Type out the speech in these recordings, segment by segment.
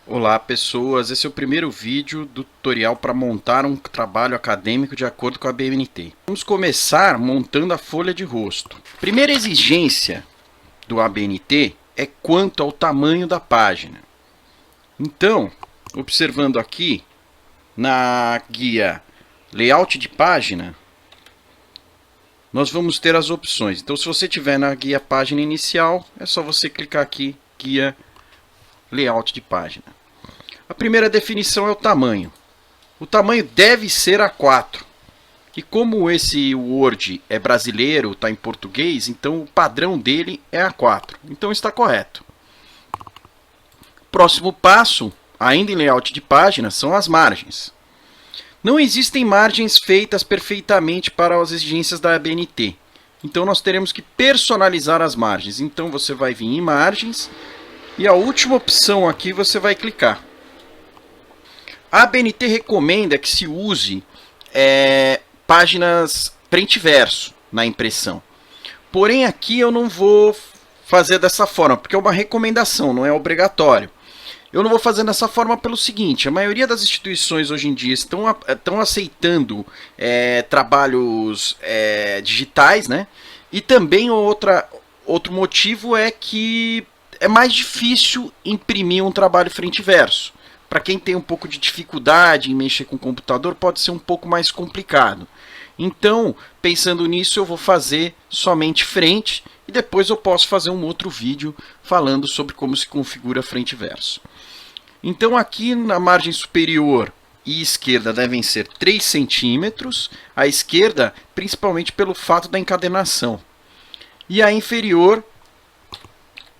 Olá pessoas, esse é o primeiro vídeo do tutorial para montar um trabalho acadêmico de acordo com a ABNT. Vamos começar montando a folha de rosto. Primeira exigência do ABNT é quanto ao tamanho da página. Então, observando aqui na guia Layout de página, nós vamos ter as opções. Então, se você tiver na guia Página Inicial, é só você clicar aqui, Guia Layout de página. A primeira definição é o tamanho. O tamanho deve ser A4. E como esse Word é brasileiro, está em português, então o padrão dele é A4. Então está correto. Próximo passo, ainda em layout de página, são as margens. Não existem margens feitas perfeitamente para as exigências da ABNT. Então nós teremos que personalizar as margens. Então você vai vir em margens e a última opção aqui você vai clicar. A ABNT recomenda que se use páginas frente e verso na impressão. Porém aqui eu não vou fazer dessa forma, porque é uma recomendação, não é obrigatório. Eu não vou fazer dessa forma pelo seguinte: a maioria das instituições hoje em dia estão aceitando trabalhos digitais, né? E também outro motivo é que é mais difícil imprimir um trabalho frente e verso. Para quem tem um pouco de dificuldade em mexer com o computador, pode ser um pouco mais complicado. Então, pensando nisso, eu vou fazer somente frente e depois eu posso fazer um outro vídeo falando sobre como se configura frente e verso. Então, aqui na margem superior e esquerda devem ser 3 centímetros, a esquerda principalmente pelo fato da encadenação. E a inferior,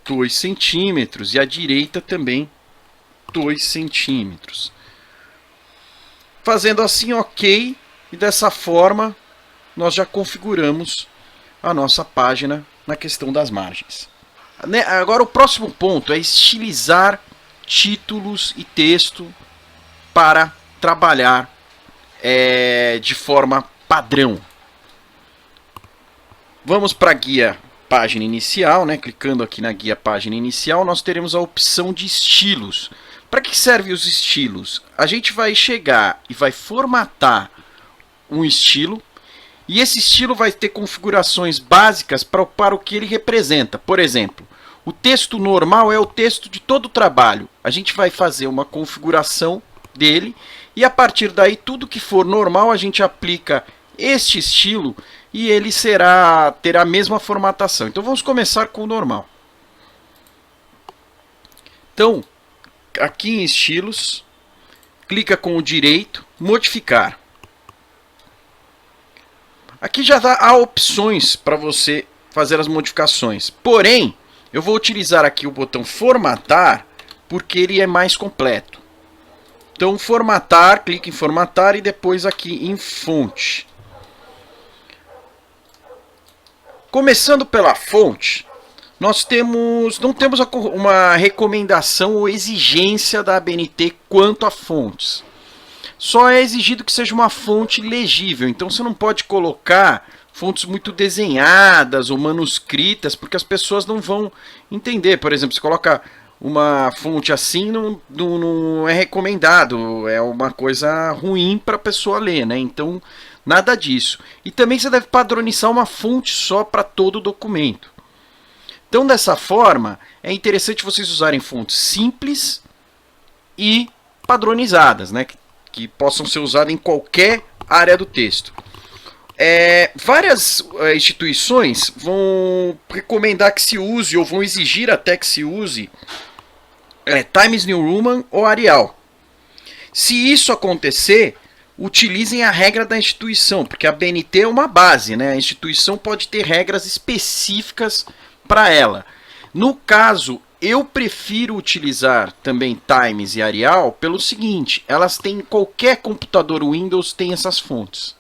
2 centímetros, e a direita também 2 centímetros. Fazendo assim, ok, e dessa forma nós já configuramos a nossa página na questão das margens. Agora o próximo ponto é estilizar títulos e texto para trabalhar de forma padrão. Vamos para a guia Página Inicial, né? Clicando aqui na guia Página Inicial, nós teremos a opção de estilos. Para que servem os estilos? A gente vai chegar e vai formatar um estilo, e esse estilo vai ter configurações básicas para o que ele representa. Por exemplo, o texto normal é o texto de todo o trabalho. A gente vai fazer uma configuração dele, e a partir daí, tudo que for normal, a gente aplica este estilo, e ele terá a mesma formatação. Então vamos começar com o normal. Então, aqui em estilos, clica com o direito, modificar. Aqui já há opções para você fazer as modificações. Porém, eu vou utilizar aqui o botão formatar, porque ele é mais completo. Então, formatar, clique em formatar e depois aqui em fonte. Começando pela fonte, nós não temos uma recomendação ou exigência da ABNT quanto a fontes. Só é exigido que seja uma fonte legível. Então você não pode colocar fontes muito desenhadas ou manuscritas, porque as pessoas não vão entender. Por exemplo, você coloca uma fonte assim, não é recomendado. É uma coisa ruim para a pessoa ler, né? Então, nada disso. E também você deve padronizar uma fonte só para todo o documento. Então, dessa forma, é interessante vocês usarem fontes simples e padronizadas, né? Que possam ser usadas em qualquer área do texto. Várias instituições vão recomendar que se use, ou vão exigir até que se use, Times New Roman ou Arial. Se isso acontecer, utilizem a regra da instituição, porque a ABNT é uma base, né? A instituição pode ter regras específicas para ela. No caso, eu prefiro utilizar também Times e Arial pelo seguinte: elas têm, qualquer computador Windows tem essas fontes.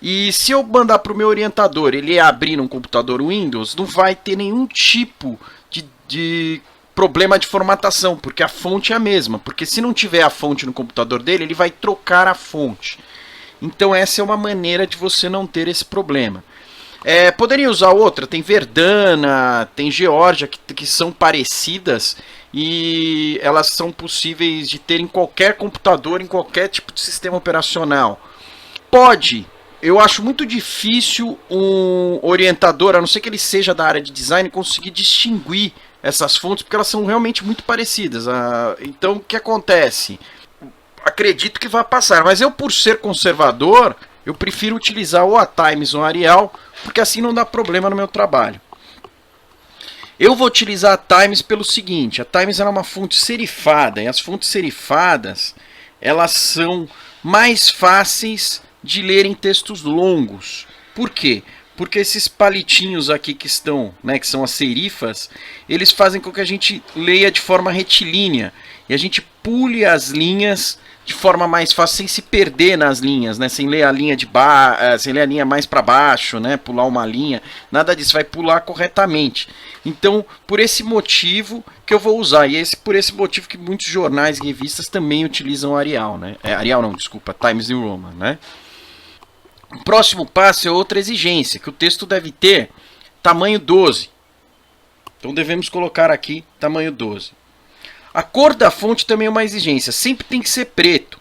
E se eu mandar para o meu orientador ele abrir um computador Windows, não vai ter nenhum tipo de problema de formatação, porque a fonte é a mesma. Porque se não tiver a fonte no computador dele, ele vai trocar a fonte. Então essa é uma maneira de você não ter esse problema. Poderia usar outra, tem Verdana, tem Geórgia, que são parecidas e elas são possíveis de ter em qualquer computador, em qualquer tipo de sistema operacional. Pode, eu acho muito difícil um orientador, a não ser que ele seja da área de design, conseguir distinguir essas fontes, porque elas são realmente muito parecidas. Então, o que acontece? Acredito que vai passar, mas eu, por ser conservador, eu prefiro utilizar ou a Times ou a Arial, porque assim não dá problema no meu trabalho. Eu vou utilizar a Times pelo seguinte, a Times é uma fonte serifada, e as fontes serifadas, elas são mais fáceis de ler em textos longos. Por quê? Porque esses palitinhos aqui que estão, né, que são as serifas, eles fazem com que a gente leia de forma retilínea, e a gente pule as linhas de forma mais fácil, sem se perder nas linhas, né? Sem ler a linha sem ler a linha mais para baixo, né? Pular uma linha, nada disso, vai pular corretamente. Então, por esse motivo que eu vou usar, e por esse motivo que muitos jornais e revistas também utilizam Arial, né? Arial não, desculpa, Times New Roman, né? O próximo passo é outra exigência, que o texto deve ter tamanho 12. Então devemos colocar aqui tamanho 12. A cor da fonte também é uma exigência, sempre tem que ser preto.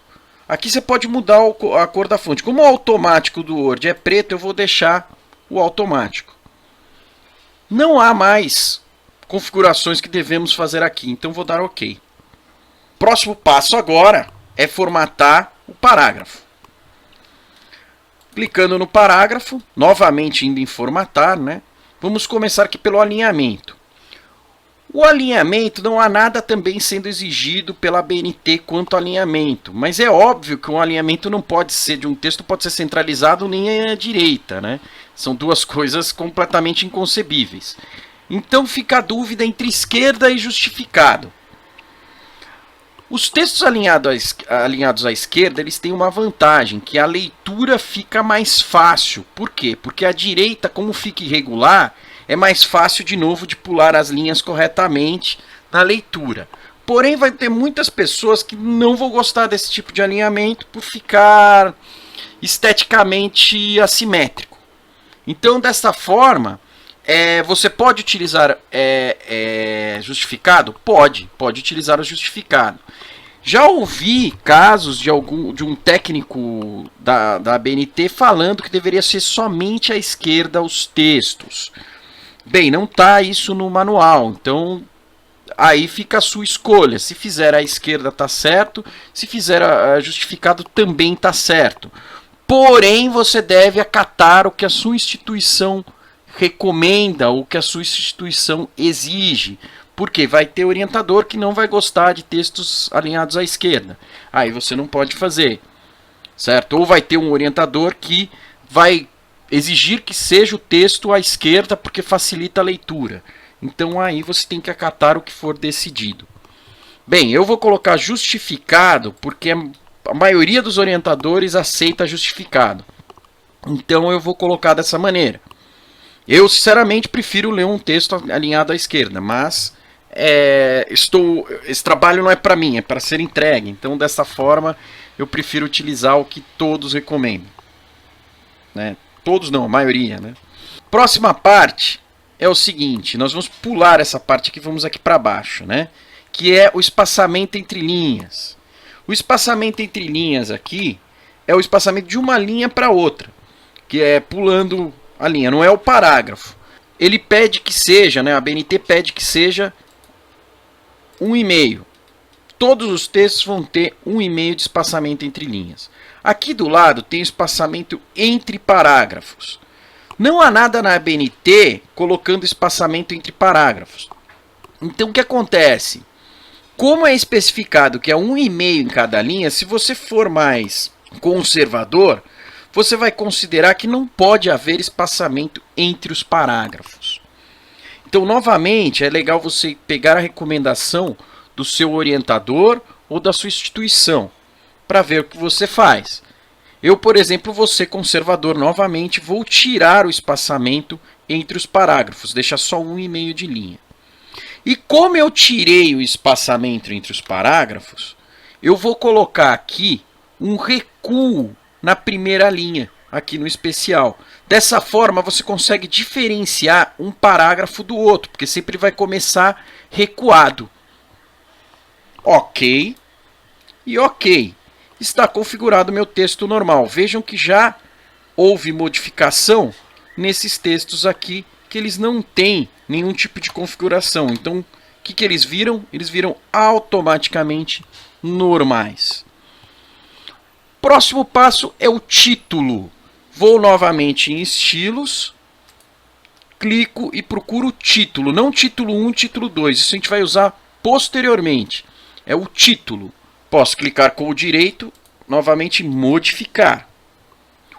Aqui você pode mudar a cor da fonte. Como o automático do Word é preto, eu vou deixar o automático. Não há mais configurações que devemos fazer aqui, então vou dar OK. Próximo passo agora é formatar o parágrafo. Clicando no parágrafo, novamente indo em formatar, né? Vamos começar aqui pelo alinhamento. O alinhamento, não há nada também sendo exigido pela BNT quanto ao alinhamento, mas é óbvio que um alinhamento não pode ser, de um texto pode ser centralizado nem à direita, né? São duas coisas completamente inconcebíveis. Então fica a dúvida entre esquerda e justificado. Os textos alinhados à esquerda, eles têm uma vantagem, que a leitura fica mais fácil. Por quê? Porque a direita, como fica irregular, é mais fácil de novo de pular as linhas corretamente na leitura. Porém, vai ter muitas pessoas que não vão gostar desse tipo de alinhamento por ficar esteticamente assimétrico. Então, dessa forma, você pode utilizar justificado? Pode utilizar o justificado. Já ouvi casos de um técnico da BNT falando que deveria ser somente à esquerda os textos. Bem, não está isso no manual, então aí fica a sua escolha. Se fizer à esquerda está certo, se fizer justificado também está certo. Porém, você deve acatar o que a sua instituição recomenda, ou o que a sua instituição exige. Porque vai ter orientador que não vai gostar de textos alinhados à esquerda. Aí você não pode fazer, certo? Ou vai ter um orientador que vai exigir que seja o texto à esquerda porque facilita a leitura. Então aí você tem que acatar o que for decidido. Bem, eu vou colocar justificado porque a maioria dos orientadores aceita justificado. Então eu vou colocar dessa maneira. Eu sinceramente prefiro ler um texto alinhado à esquerda, mas esse trabalho não é para mim, é para ser entregue. Então dessa forma eu prefiro utilizar o que todos recomendam, né? Todos não, a maioria, né? Próxima parte é o seguinte, nós vamos pular essa parte aqui, vamos aqui para baixo, né? Que é o espaçamento entre linhas. O espaçamento entre linhas aqui é o espaçamento de uma linha para outra, que é pulando a linha, não é o parágrafo. Ele pede que seja, né? A BNT pede que seja 1,5. Todos os textos vão ter 1,5 de espaçamento entre linhas. Aqui do lado tem espaçamento entre parágrafos. Não há nada na BNT colocando espaçamento entre parágrafos. Então o que acontece? Como é especificado que é 1,5 em cada linha, se você for mais conservador, você vai considerar que não pode haver espaçamento entre os parágrafos. Então, novamente, é legal você pegar a recomendação do seu orientador ou da sua instituição para ver o que você faz. Eu, por exemplo, vou ser conservador novamente, vou tirar o espaçamento entre os parágrafos, deixar só 1,5 de linha. E como eu tirei o espaçamento entre os parágrafos, eu vou colocar aqui um recuo na primeira linha, aqui no especial. Dessa forma, você consegue diferenciar um parágrafo do outro, porque sempre vai começar recuado. Ok. E ok. Está configurado meu texto normal. Vejam que já houve modificação nesses textos aqui, que eles não têm nenhum tipo de configuração. Então, o que eles viram? Eles viram automaticamente normais. Próximo passo é o título. Vou novamente em estilos, clico e procuro o título. Não título 1, título 2. Isso a gente vai usar posteriormente. É o título. Posso clicar com o direito, novamente modificar.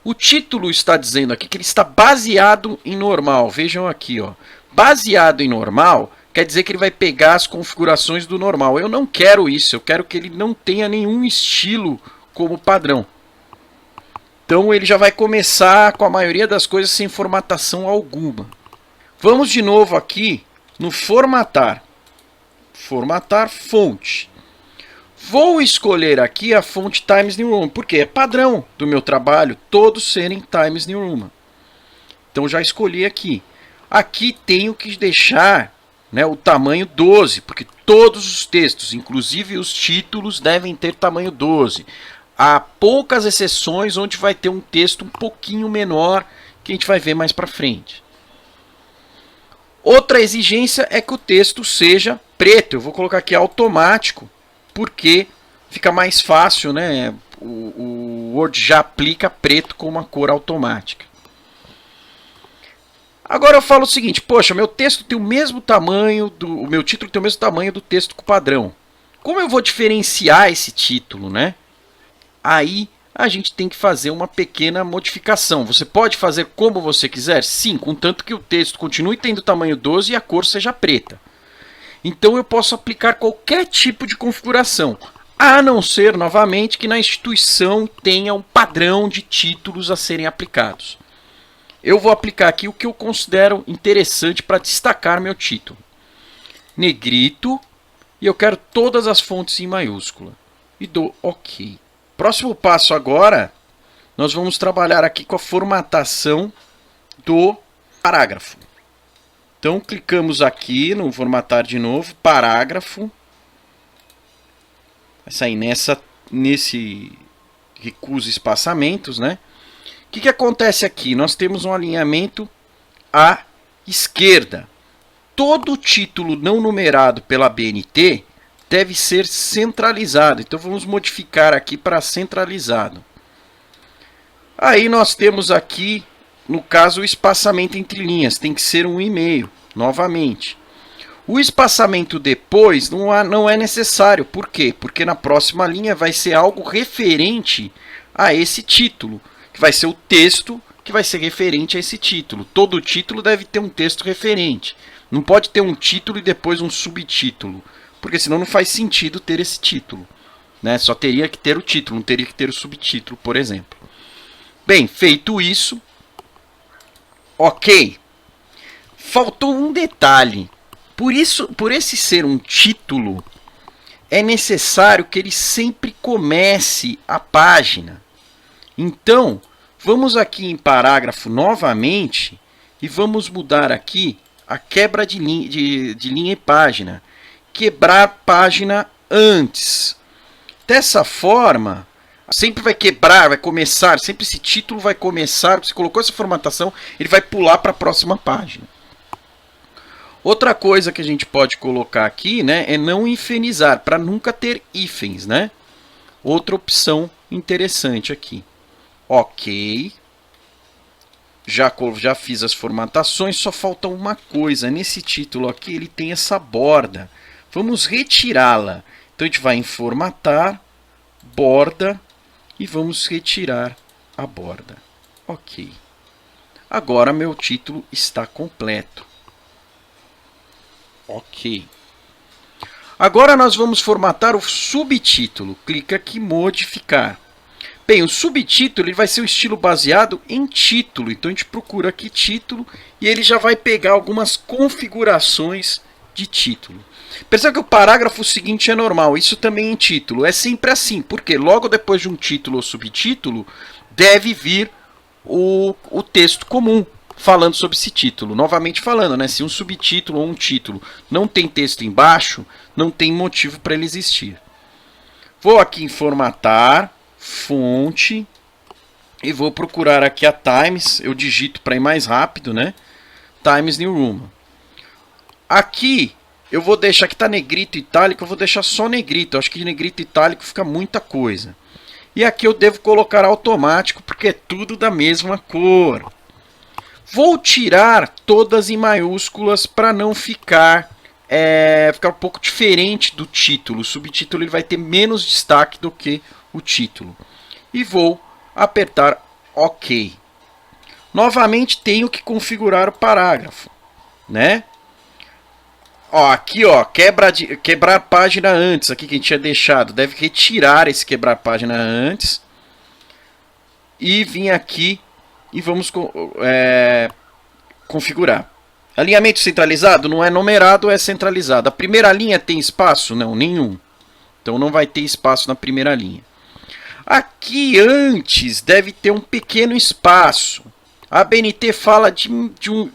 O título está dizendo aqui que ele está baseado em normal. Vejam aqui, ó. Baseado em normal quer dizer que ele vai pegar as configurações do normal. Eu não quero isso, eu quero que ele não tenha nenhum estilo como padrão. Então ele já vai começar com a maioria das coisas sem formatação alguma. Vamos de novo aqui no formatar. Formatar fonte. Vou escolher aqui a fonte Times New Roman, porque é padrão do meu trabalho todos serem Times New Roman. Então já escolhi aqui. Aqui tenho que deixar, né, o tamanho 12, porque todos os textos, inclusive os títulos, devem ter tamanho 12. Há poucas exceções onde vai ter um texto um pouquinho menor, que a gente vai ver mais para frente. Outra exigência é que o texto seja preto. Eu vou colocar aqui automático, porque fica mais fácil, né? O Word já aplica preto com uma cor automática. Agora eu falo o seguinte, poxa, meu texto tem o mesmo tamanho, o meu título tem o mesmo tamanho do texto com padrão. Como eu vou diferenciar esse título, né? Aí a gente tem que fazer uma pequena modificação. Você pode fazer como você quiser? Sim, contanto que o texto continue tendo tamanho 12 e a cor seja preta. Então eu posso aplicar qualquer tipo de configuração, a não ser, novamente, que na instituição tenha um padrão de títulos a serem aplicados. Eu vou aplicar aqui o que eu considero interessante para destacar meu título. Negrito, e eu quero todas as fontes em maiúscula. E dou OK. Próximo passo agora, nós vamos trabalhar aqui com a formatação do parágrafo. Então, clicamos aqui no formatar de novo, parágrafo. Vai sair nesse recusa espaçamentos, né? O que acontece aqui? Nós temos um alinhamento à esquerda. Todo título não numerado pela BNT deve ser centralizado. Então, vamos modificar aqui para centralizado. Aí nós temos aqui, no caso, o espaçamento entre linhas. Tem que ser 1,5, novamente. O espaçamento depois não é necessário. Por quê? Porque na próxima linha vai ser algo referente a esse título, que vai ser o texto que vai ser referente a esse título. Todo título deve ter um texto referente. Não pode ter um título e depois um subtítulo, porque senão não faz sentido ter esse título, né? Só teria que ter o título, não teria que ter o subtítulo, por exemplo. Bem, feito isso, ok. Faltou um detalhe. Por esse ser um título, é necessário que ele sempre comece a página. Então, vamos aqui em parágrafo novamente e vamos mudar aqui a quebra de linha e página. Quebrar página antes. Dessa forma, sempre vai quebrar, vai começar, sempre esse título vai começar, você colocou essa formatação, ele vai pular para a próxima página. Outra coisa que a gente pode colocar aqui, né, é não hifenizar, para nunca ter hífens, né? Outra opção interessante aqui. Ok. Já fiz as formatações, só falta uma coisa. Nesse título aqui, ele tem essa borda. Vamos retirá-la. Então, a gente vai em formatar, borda, e vamos retirar a borda. Ok. Agora, meu título está completo. Ok. Agora, nós vamos formatar o subtítulo. Clica aqui, modificar. Bem, o subtítulo ele vai ser um estilo baseado em título. Então, a gente procura aqui título e ele já vai pegar algumas configurações de título. Perceba que o parágrafo seguinte é normal. Isso também em título. É sempre assim, porque logo depois de um título ou subtítulo, deve vir o texto comum falando sobre esse título. Novamente falando, né? Se um subtítulo ou um título não tem texto embaixo, não tem motivo para ele existir. Vou aqui em formatar, fonte, e vou procurar aqui a Times. Eu digito para ir mais rápido, né? Times New Roman. Aqui eu vou deixar, que está negrito e itálico, eu vou deixar só negrito. Eu acho que de negrito e itálico fica muita coisa. E aqui eu devo colocar automático, porque é tudo da mesma cor. Vou tirar todas em maiúsculas para não ficar um pouco diferente do título. O subtítulo ele vai ter menos destaque do que o título. E vou apertar OK. Novamente tenho que configurar o parágrafo, né? Ó, aqui, ó, quebrar página antes, aqui que a gente tinha deixado. Deve retirar esse quebrar página antes. E vir aqui e vamos configurar. Alinhamento centralizado não é numerado, é centralizado. A primeira linha tem espaço? Não, nenhum. Então não vai ter espaço na primeira linha. Aqui antes deve ter um pequeno espaço. A BNT fala de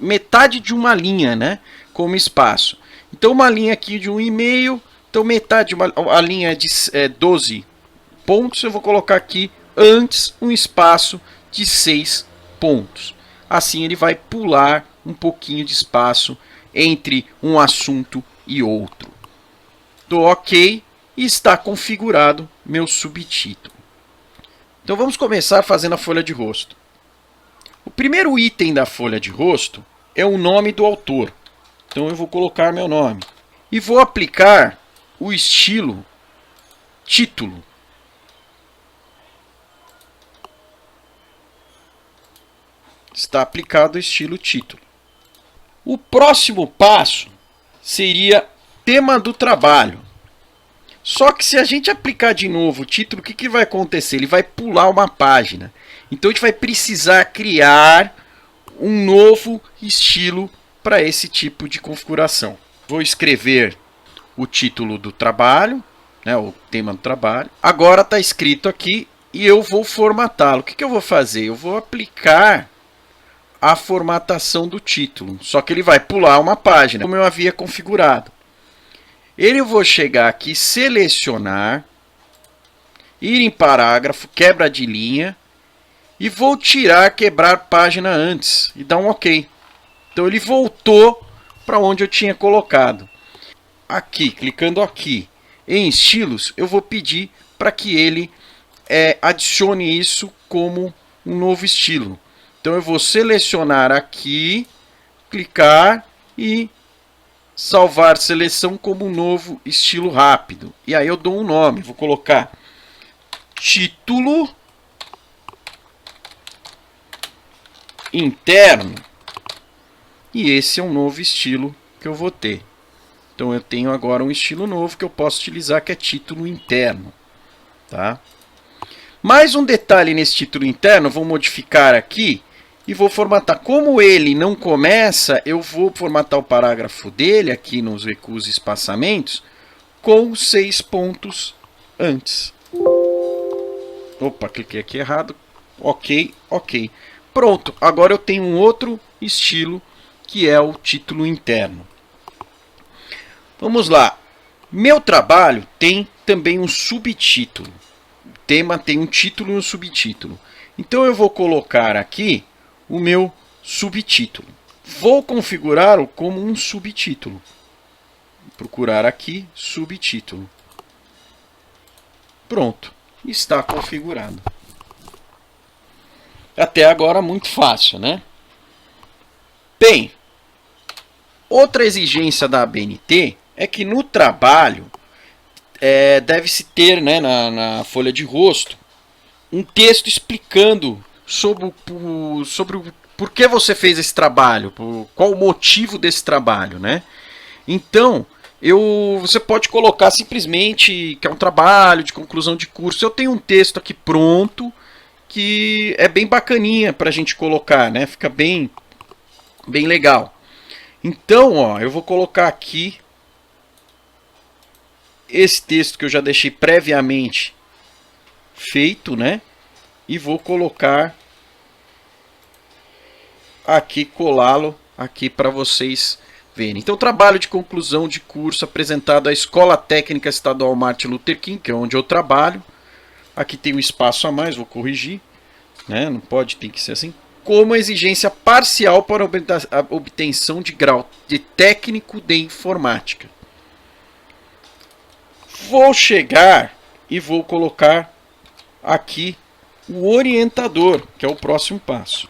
metade de uma linha, né? Como espaço. Então uma linha aqui de 1,5. Então metade, a linha de 12 pontos, eu vou colocar aqui antes um espaço de 6 pontos. Assim ele vai pular um pouquinho de espaço entre um assunto e outro. Dou OK e está configurado meu subtítulo. Então vamos começar fazendo a folha de rosto. O primeiro item da folha de rosto é o nome do autor. Então eu vou colocar meu nome. E vou aplicar o estilo título. Está aplicado o estilo título. O próximo passo seria tema do trabalho. Só que se a gente aplicar de novo o título, o que vai acontecer? Ele vai pular uma página. Então a gente vai precisar criar um novo estilo para esse tipo de configuração. Vou escrever o título do trabalho, né, o tema do trabalho. Agora está escrito aqui e eu vou formatá-lo. O que eu vou fazer? Eu vou aplicar a formatação do título. Só que ele vai pular uma página, como eu havia configurado. Eu vou chegar aqui, selecionar, ir em parágrafo, quebra de linha, e vou tirar quebrar página antes e dar um OK. Então ele voltou para onde eu tinha colocado. Aqui, clicando aqui em estilos, eu vou pedir para que ele adicione isso como um novo estilo. Então eu vou selecionar aqui, clicar e salvar seleção como um novo estilo rápido. E aí eu dou um nome, vou colocar título interno. E esse é um novo estilo que eu vou ter. Então eu tenho agora um estilo novo que eu posso utilizar, que é título interno. Tá? Mais um detalhe nesse título interno, vou modificar aqui e vou formatar. Como ele não começa, eu vou formatar o parágrafo dele aqui nos recuos e espaçamentos com 6 pontos antes. Opa, cliquei aqui errado. OK, OK. Pronto, agora eu tenho um outro estilo que é o título interno. Vamos lá. Meu trabalho tem também um subtítulo. O tema tem um título e um subtítulo. Então eu vou colocar aqui o meu subtítulo. Vou configurá-lo como um subtítulo. Vou procurar aqui subtítulo. Pronto, está configurado. Até agora muito fácil, né? Bem, outra exigência da ABNT é que no trabalho deve-se ter, né, na folha de rosto um texto explicando sobre o porquê você fez esse trabalho, qual o motivo desse trabalho, né? Então, você pode colocar simplesmente que é um trabalho de conclusão de curso. Eu tenho um texto aqui pronto que é bem bacaninha para a gente colocar, né? Fica bem legal. Então, ó, eu vou colocar aqui esse texto que eu já deixei previamente feito, né? E vou colocar aqui colá-lo aqui para vocês verem. Então, trabalho de conclusão de curso apresentado à Escola Técnica Estadual Martin Luther King, que é onde eu trabalho. Aqui tem um espaço a mais, vou corrigir, né? Não pode, tem que ser assim. Como exigência parcial para a obtenção de grau de técnico de informática. Vou chegar e vou colocar aqui o orientador, que é o próximo passo.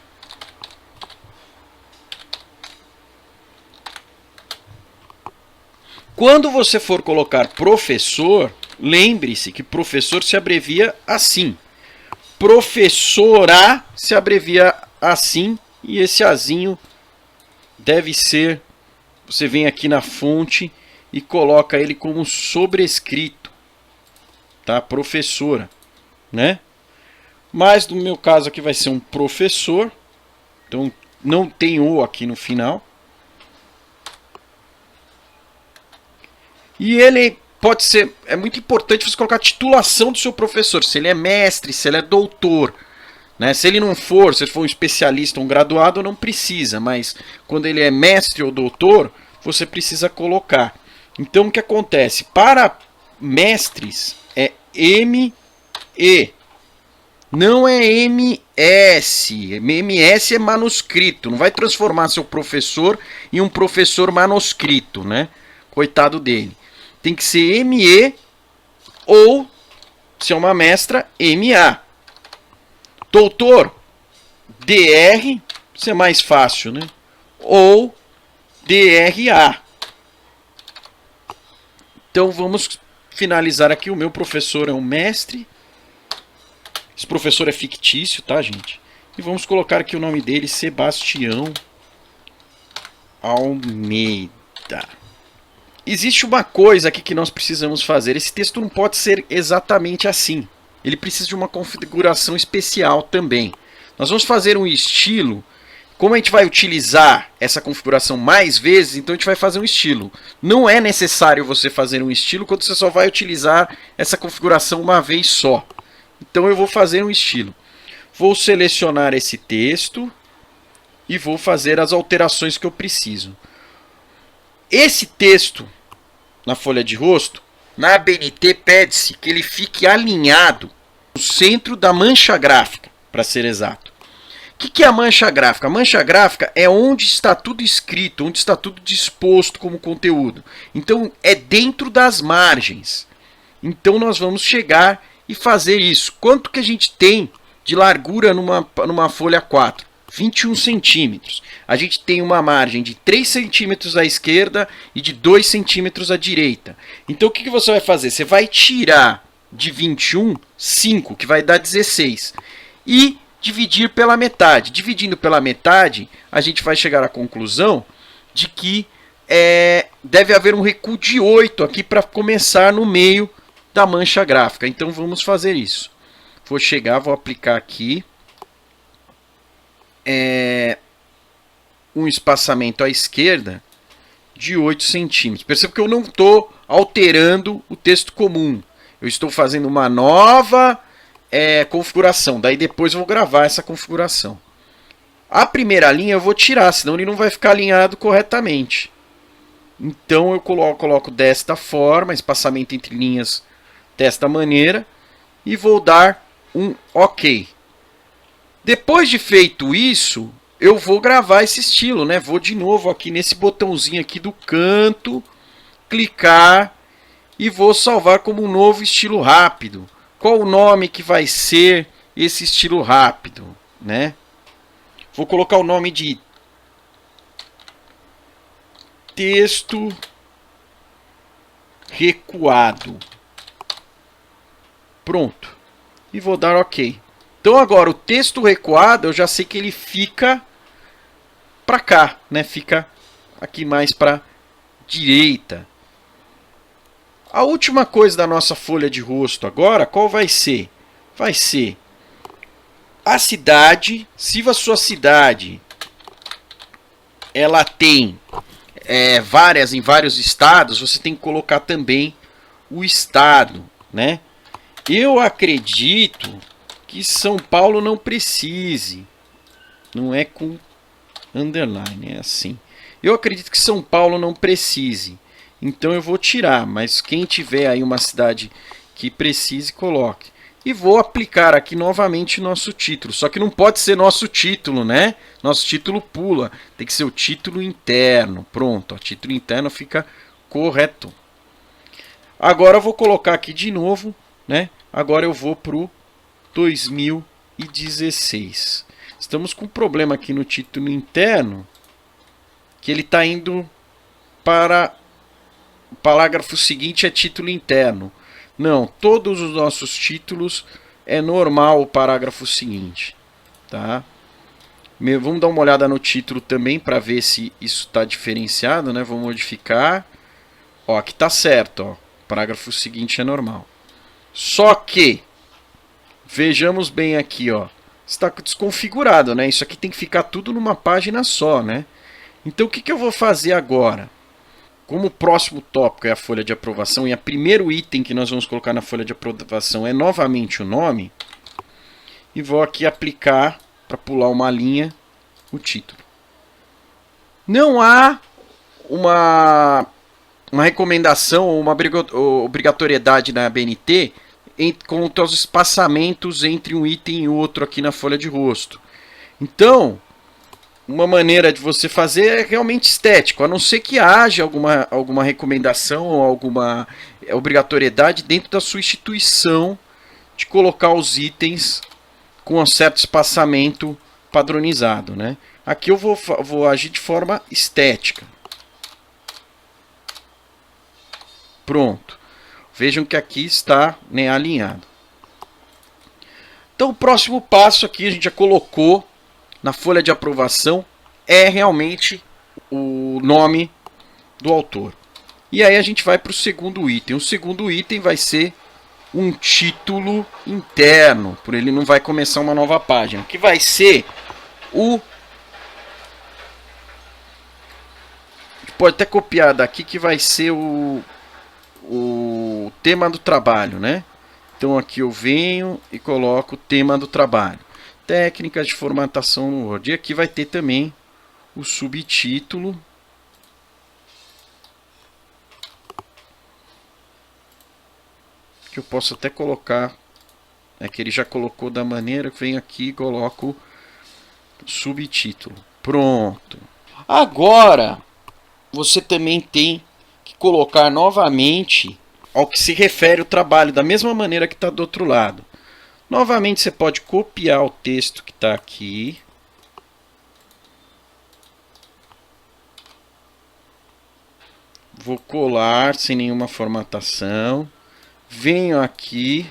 Quando você for colocar professor, lembre-se que professor se abrevia assim. Professora se abrevia assim, e esse azinho deve ser, você vem aqui na fonte e coloca ele como sobrescrito, tá? Professora, né? Mas no meu caso aqui vai ser um professor, então não tem o aqui no final. E ele pode ser, é muito importante você colocar a titulação do seu professor, se ele é mestre, se ele é doutor, né? Se ele não for, se ele for um especialista, um graduado, não precisa, mas quando ele é mestre ou doutor, você precisa colocar. Então o que acontece? Para mestres é ME, não é MS. MS é manuscrito, não vai transformar seu professor em um professor manuscrito, né? Coitado dele. Tem que ser ME ou, se é uma mestra, MA. Doutor, DR, isso é mais fácil, né? Ou DRA. Então vamos finalizar aqui. O meu professor é um mestre. Esse professor é fictício, tá, gente? E vamos colocar aqui o nome dele, Sebastião Almeida. Existe uma coisa aqui que nós precisamos fazer. Esse texto não pode ser exatamente assim. Ele precisa de uma configuração especial também. Nós vamos fazer um estilo. Como a gente vai utilizar essa configuração mais vezes, então a gente vai fazer um estilo. Não é necessário você fazer um estilo quando você só vai utilizar essa configuração uma vez só. Então eu vou fazer um estilo. Vou selecionar esse texto e vou fazer as alterações que eu preciso. Esse texto, na folha de rosto, na ABNT pede-se que ele fique alinhado no centro da mancha gráfica, para ser exato. O que é a mancha gráfica? A mancha gráfica é onde está tudo escrito, onde está tudo disposto como conteúdo. Então, é dentro das margens. Então, nós vamos chegar e fazer isso. Quanto que a gente tem de largura numa folha 4? 21 centímetros. A gente tem uma margem de 3 centímetros à esquerda e de 2 centímetros à direita. Então o que você vai fazer? Você vai tirar de 21, 5, que vai dar 16. E dividir pela metade. Dividindo pela metade, a gente vai chegar à conclusão de que deve haver um recuo de 8 aqui para começar no meio da mancha gráfica. Então vamos fazer isso. Vou chegar, vou aplicar aqui. Um espaçamento à esquerda de 8 centímetros. Perceba que eu não estou alterando o texto comum. Eu estou fazendo uma nova configuração. Daí depois eu vou gravar essa configuração. A primeira linha eu vou tirar, senão ele não vai ficar alinhado corretamente. Então eu coloco desta forma, espaçamento entre linhas desta maneira. E vou dar um OK. Depois de feito isso, eu vou gravar esse estilo, né? Vou de novo aqui nesse botãozinho aqui do canto, clicar e vou salvar como um novo estilo rápido. Qual o nome que vai ser esse estilo rápido, né? Vou colocar o nome de texto recuado. Pronto. E vou dar OK. Então agora o texto recuado, eu já sei que ele fica para cá, né? Fica aqui mais para direita. A última coisa da nossa folha de rosto agora, qual vai ser? Vai ser a cidade. Se a sua cidade ela tem em vários estados, você tem que colocar também o estado, né? Eu acredito que São Paulo não precise. Não é com underline, é assim. Eu acredito que São Paulo não precise, então eu vou tirar, mas quem tiver aí uma cidade que precise, coloque. E vou aplicar aqui novamente nosso título, só que não pode ser nosso título, né? Nosso título pula, tem que ser o título interno. Pronto, o título interno fica correto. Agora eu vou colocar aqui de novo, né? Agora eu vou para o 2016. Estamos com um problema aqui no título interno, que ele está indo para o parágrafo seguinte, é título interno. Não, todos os nossos títulos é normal o parágrafo seguinte, tá? Vamos dar uma olhada no título também para ver se isso está diferenciado, né? Vou modificar. Ó, aqui está certo, ó. O parágrafo seguinte é normal. Só que vejamos bem aqui, ó. Está desconfigurado, né? Isso aqui tem que ficar tudo numa página só, né? Então o que eu vou fazer agora? Como o próximo tópico é a folha de aprovação e o primeiro item que nós vamos colocar na folha de aprovação é novamente o nome, e vou aqui aplicar, para pular uma linha, o título. Não há uma recomendação ou uma obrigatoriedade na BNT quanto aos espaçamentos entre um item e outro aqui na folha de rosto. Então, uma maneira de você fazer é realmente estético, a não ser que haja alguma recomendação ou alguma obrigatoriedade dentro da sua instituição de colocar os itens com um certo espaçamento padronizado, né? Aqui eu vou agir de forma estética. Pronto. Vejam que aqui está, né, alinhado. Então o próximo passo aqui a gente já colocou na folha de aprovação é realmente o nome do autor. E aí a gente vai para o segundo item. O segundo item vai ser um título interno, por ele não vai começar uma nova página, que vai ser o... Pode até copiar daqui, que vai ser o tema do trabalho, né? Então aqui eu venho e coloco o tema do trabalho. Técnicas de formatação no Word. E aqui vai ter também o subtítulo. Que eu posso até colocar. É que ele já colocou da maneira que vem aqui e coloco subtítulo. Pronto. Agora você também tem que colocar novamente ao que se refere o trabalho, da mesma maneira que está do outro lado. Novamente você pode copiar o texto que está aqui. Vou colar sem nenhuma formatação. Venho aqui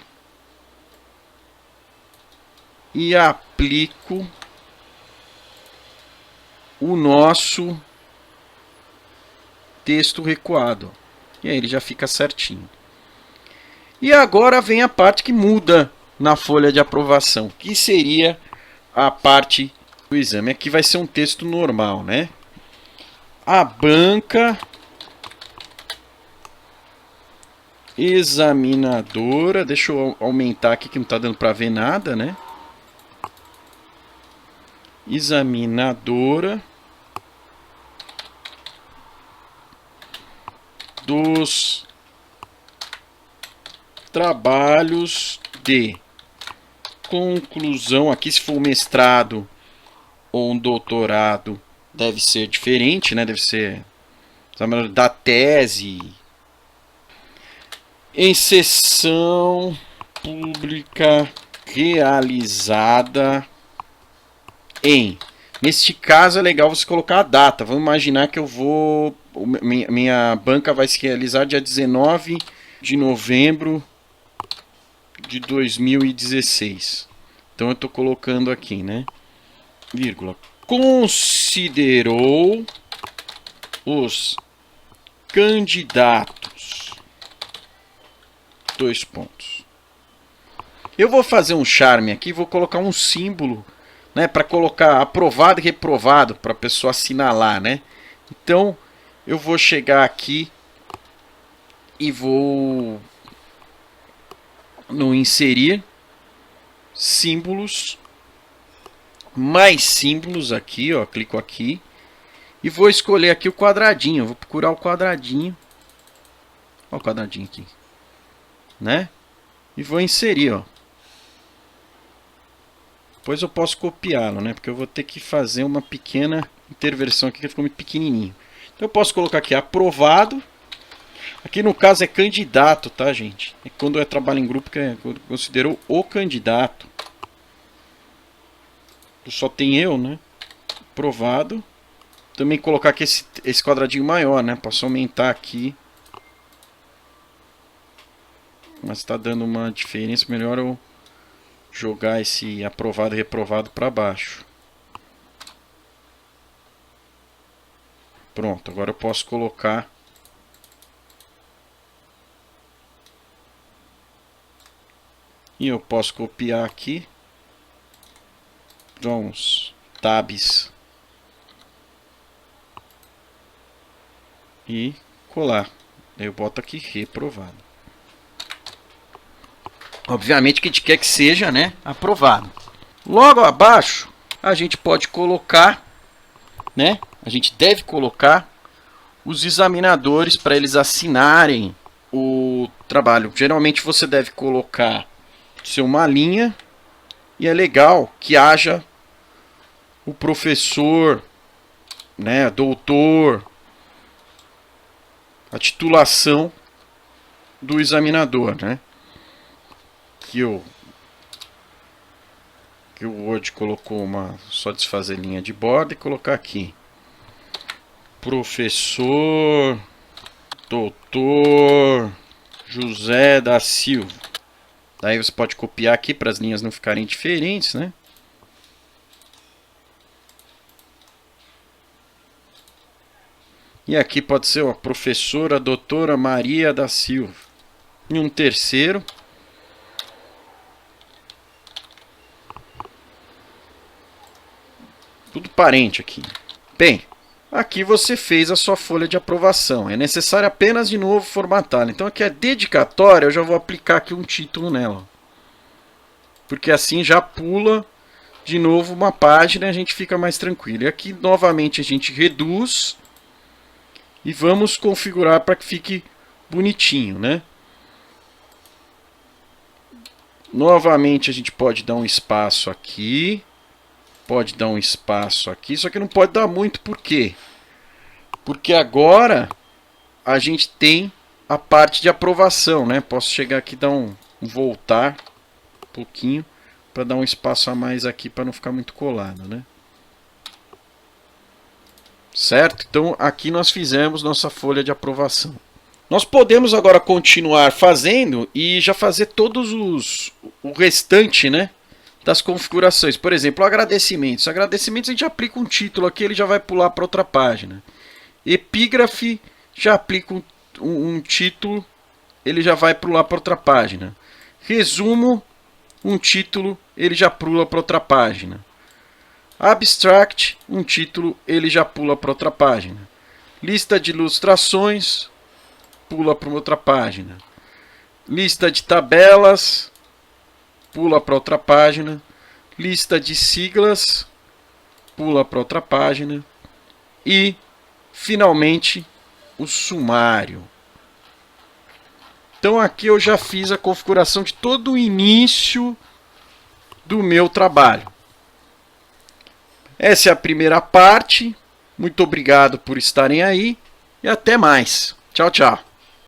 e aplico o nosso texto recuado. E aí ele já fica certinho. E agora vem a parte que muda na folha de aprovação, que seria a parte do exame. Aqui vai ser um texto normal, né? A banca examinadora, deixa eu aumentar aqui que não está dando para ver nada, né? Examinadora dos trabalhos de conclusão. Aqui, se for um mestrado ou um doutorado, deve ser diferente, né? Deve ser da tese. Em sessão pública realizada em... Neste caso é legal você colocar a data. Vamos imaginar que eu vou... Minha banca vai se realizar dia 19 de novembro de 2016. Então eu estou colocando aqui, né? Vírgula. Considerou os candidatos. 2 pontos. Eu vou fazer um charme aqui, vou colocar um símbolo, né, para colocar aprovado e reprovado para a pessoa assinalar, né? Então eu vou chegar aqui e vou no inserir símbolos mais símbolos aqui, ó, clico aqui e vou escolher aqui o quadradinho, vou procurar o quadradinho. Olha o quadradinho aqui, né? E vou inserir, ó. Depois eu posso copiá-lo, né? Porque eu vou ter que fazer uma pequena interversão aqui que ficou muito pequenininho. Então eu posso colocar aqui aprovado. Aqui no caso é candidato, tá, gente? É quando é trabalho em grupo que considerou o candidato. Só tem eu, né? Aprovado. Também colocar aqui esse quadradinho maior, né? Posso aumentar aqui. Mas está dando uma diferença. Melhor eu jogar esse aprovado e reprovado para baixo. Pronto, agora eu posso colocar e eu posso copiar aqui, dar uns tabs e colar. Eu boto aqui reprovado. Obviamente que a gente quer que seja, né, aprovado. Logo abaixo a gente pode colocar, né? A gente deve colocar os examinadores para eles assinarem o trabalho. Geralmente você deve colocar uma linha e é legal que haja o professor, né, doutor, a titulação do examinador, né? Que o Word colocou só desfazer linha de borda e colocar aqui professor doutor José da Silva. Daí você pode copiar aqui para as linhas não ficarem diferentes, né? E aqui pode ser a professora doutora Maria da Silva. E um terceiro. Tudo parente aqui. Bem, aqui você fez a sua folha de aprovação. É necessário apenas de novo formatá-la. Então aqui é dedicatória, eu já vou aplicar aqui um título nela. Porque assim já pula de novo uma página e a gente fica mais tranquilo. E aqui novamente a gente reduz e vamos configurar para que fique bonitinho, né? Novamente a gente pode dar um espaço aqui. Pode dar um espaço aqui, só que não pode dar muito, por quê? Porque agora a gente tem a parte de aprovação, né? Posso chegar aqui e dar um voltar um pouquinho para dar um espaço a mais aqui para não ficar muito colado, né? Certo? Então aqui nós fizemos nossa folha de aprovação. Nós podemos agora continuar fazendo e já fazer todos o restante, né, das configurações. Por exemplo, agradecimentos. Agradecimentos a gente aplica um título aqui, ele já vai pular para outra página. Epígrafe, já aplica um título, ele já vai pular para outra página. Resumo, um título, ele já pula para outra página. Abstract, um título, ele já pula para outra página. Lista de ilustrações, pula para outra página. Lista de tabelas, pula para outra página. Lista de siglas, pula para outra página. E, finalmente, o sumário. Então aqui eu já fiz a configuração de todo o início do meu trabalho. Essa é a primeira parte. Muito obrigado por estarem aí e até mais. Tchau, tchau.